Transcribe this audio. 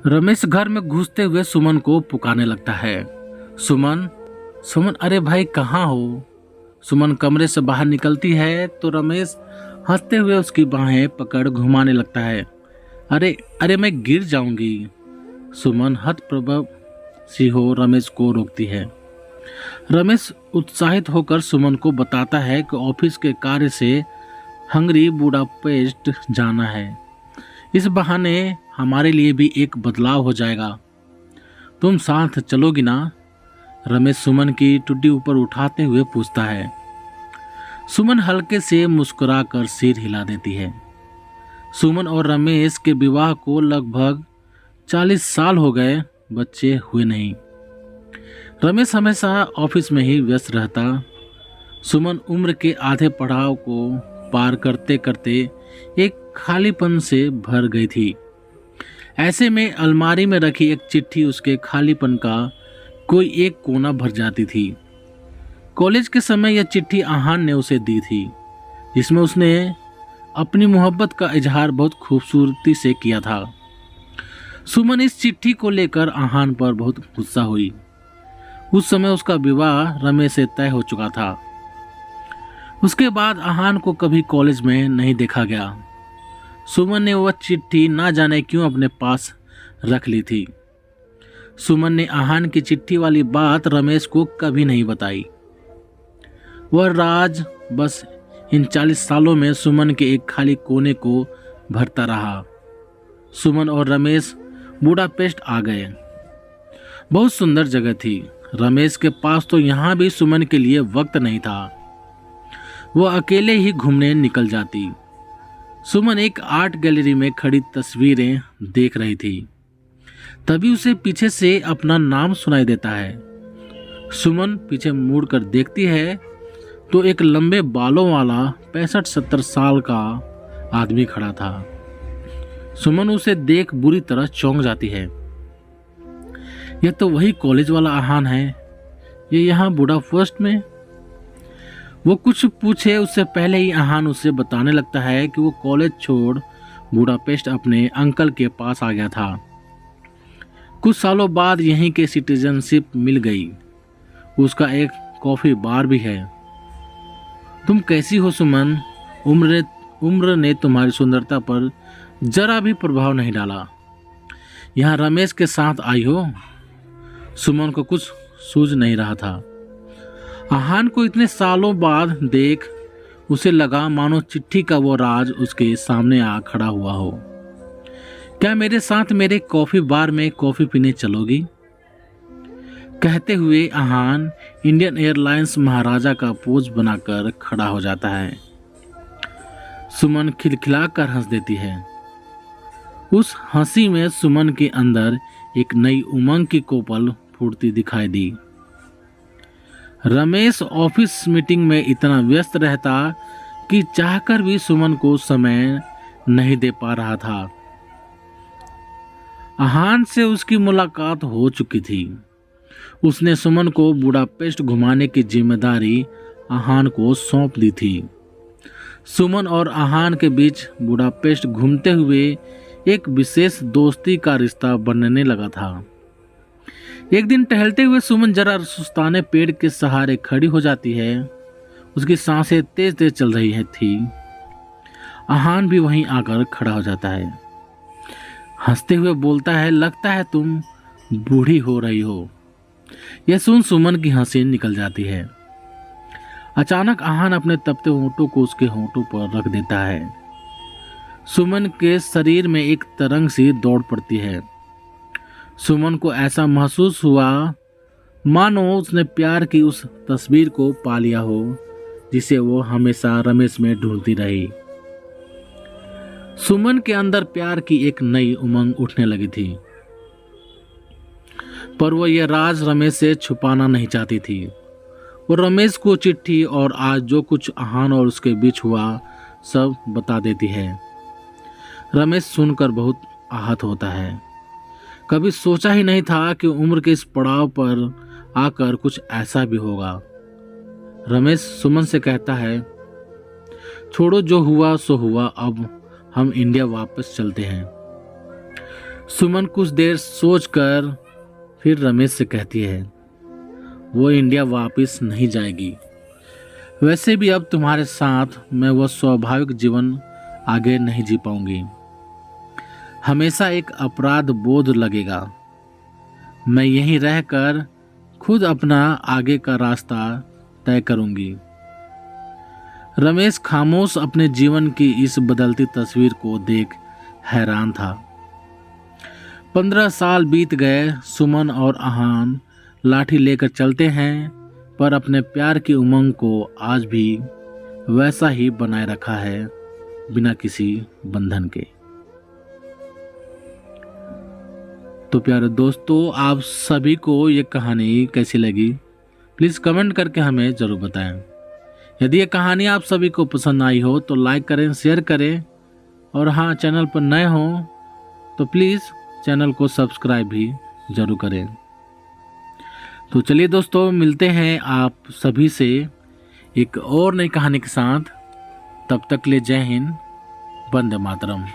रमेश घर में घुसते हुए सुमन को पुकारने लगता है। सुमन, सुमन, अरे भाई कहाँ हो? सुमन कमरे से बाहर निकलती है तो रमेश हंसते हुए उसकी बाहें पकड़ घुमाने लगता है। अरे अरे मैं गिर जाऊंगी। सुमन हतप्रभ सी हो रमेश को रोकती है। रमेश उत्साहित होकर सुमन को बताता है कि ऑफिस के कार्य से हंगरी बुडापेस्ट जाना है। इस बहाने हमारे लिए भी एक बदलाव हो जाएगा। तुम साथ चलोगी ना? रमेश सुमन की टुड्डी ऊपर उठाते हुए पूछता है। सुमन हल्के से मुस्कुराकर सिर हिला देती है। सुमन और रमेश के विवाह को लगभग 40 साल हो गए, बच्चे हुए नहीं। रमेश हमेशा ऑफिस में ही व्यस्त रहता। सुमन उम्र के आधे पड़ाव को पार करते करते एक खालीपन से भर गई थी। ऐसे में अलमारी में रखी एक चिट्ठी उसके खालीपन का कोई एक कोना भर जाती थी। कॉलेज के समय यह चिट्ठी आहान ने उसे दी थी, जिसमें उसने अपनी मोहब्बत का इजहार बहुत खूबसूरती से किया था। सुमन इस चिट्ठी को लेकर आहान पर बहुत गुस्सा हुई। उस समय उसका विवाह रमेश से तय हो चुका था। उसके बाद आहान को कभी कॉलेज में नहीं देखा गया। सुमन ने वह चिट्ठी ना जाने क्यों अपने पास रख ली थी। सुमन ने आहान की चिट्ठी वाली बात रमेश को कभी नहीं बताई। वह राज बस इन 40 सालों में सुमन के एक खाली कोने को भरता रहा। सुमन और रमेश बुडापेस्ट आ गए। बहुत सुंदर जगह थी। रमेश के पास तो यहाँ भी सुमन के लिए वक्त नहीं था। वह अकेले ही घूमने निकल जाती। सुमन एक आर्ट गैलरी में खड़ी तस्वीरें देख रही थी। तभी उसे पीछे से अपना नाम सुनाई देता है। सुमन पीछे मुड़कर देखती है तो एक लंबे बालों वाला 65-70 साल का आदमी खड़ा था। सुमन उसे देख बुरी तरह चौंक जाती है। यह तो वही कॉलेज वाला आहान है। ये यहाँ बुडापेस्ट में। वो कुछ पूछे उससे पहले ही आहान उसे बताने लगता है कि वो कॉलेज छोड़ बुडापेस्ट अपने अंकल के पास आ गया था। कुछ सालों बाद यहीं के सिटीजनशिप मिल गई। उसका एक कॉफी बार भी है। तुम कैसी हो सुमन? उम्र ने तुम्हारी सुंदरता पर जरा भी प्रभाव नहीं डाला। यहाँ रमेश के साथ आई हो? सुमन को कुछ सूझ नहीं रहा था। आहान को इतने सालों बाद देख उसे लगा मानो चिट्ठी का वो राज उसके सामने आ खड़ा हुआ हो। क्या मेरे साथ मेरे कॉफी बार में कॉफी पीने चलोगी? कहते हुए आहान इंडियन एयरलाइंस महाराजा का पोज बनाकर खड़ा हो जाता है। सुमन खिलखिलाकर हंस देती है। उस हंसी में सुमन के अंदर एक नई उमंग की कोपल फूटती दिखाई दी। रमेश ऑफिस मीटिंग में इतना व्यस्त रहता कि चाहकर भी सुमन को समय नहीं दे पा रहा था। आहान से उसकी मुलाकात हो चुकी थी। उसने सुमन को बुडापेस्ट घुमाने की जिम्मेदारी आहान को सौंप दी थी। सुमन और आहान के बीच बुडापेस्ट घूमते हुए एक विशेष दोस्ती का रिश्ता बनने लगा था। एक दिन टहलते हुए सुमन जरा सुस्ताने पेड़ के सहारे खड़ी हो जाती है। उसकी सांसें तेज तेज चल रही थी। आहान भी वहीं आकर खड़ा हो जाता है। हंसते हुए बोलता है, लगता है तुम बूढ़ी हो रही हो। यह सुन सुमन की हंसी निकल जाती है। अचानक आहान अपने तपते होंठों को उसके होंठों पर रख देता है। सुमन के शरीर में एक तरंग सी दौड़ पड़ती है। सुमन को ऐसा महसूस हुआ मानो उसने प्यार की उस तस्वीर को पा लिया हो जिसे वो हमेशा रमेश में ढूंढती रही। सुमन के अंदर प्यार की एक नई उमंग उठने लगी थी, पर वो ये राज रमेश से छुपाना नहीं चाहती थी। वो रमेश को चिट्ठी और आज जो कुछ आहान और उसके बीच हुआ सब बता देती है। रमेश सुनकर बहुत आहत होता है। कभी सोचा ही नहीं था कि उम्र के इस पड़ाव पर आकर कुछ ऐसा भी होगा। रमेश सुमन से कहता है, छोड़ो जो हुआ सो हुआ, अब हम इंडिया वापस चलते हैं। सुमन कुछ देर सोचकर फिर रमेश से कहती है, वो इंडिया वापस नहीं जाएगी। वैसे भी अब तुम्हारे साथ मैं वो स्वाभाविक जीवन आगे नहीं जी पाऊंगी। हमेशा एक अपराध बोध लगेगा। मैं यहीं रहकर खुद अपना आगे का रास्ता तय करूंगी। रमेश खामोश अपने जीवन की इस बदलती तस्वीर को देख हैरान था। 15 साल बीत गए। सुमन और आहान लाठी लेकर चलते हैं, पर अपने प्यार की उमंग को आज भी वैसा ही बनाए रखा है, बिना किसी बंधन के। तो प्यारे दोस्तों, आप सभी को ये कहानी कैसी लगी प्लीज़ कमेंट करके हमें ज़रूर बताएं। यदि ये कहानी आप सभी को पसंद आई हो तो लाइक करें, शेयर करें, और हाँ, चैनल पर नए हो तो प्लीज़ चैनल को सब्सक्राइब भी ज़रूर करें। तो चलिए दोस्तों, मिलते हैं आप सभी से एक और नई कहानी के साथ। तब तक ले जय हिंद, वंदे मातरम।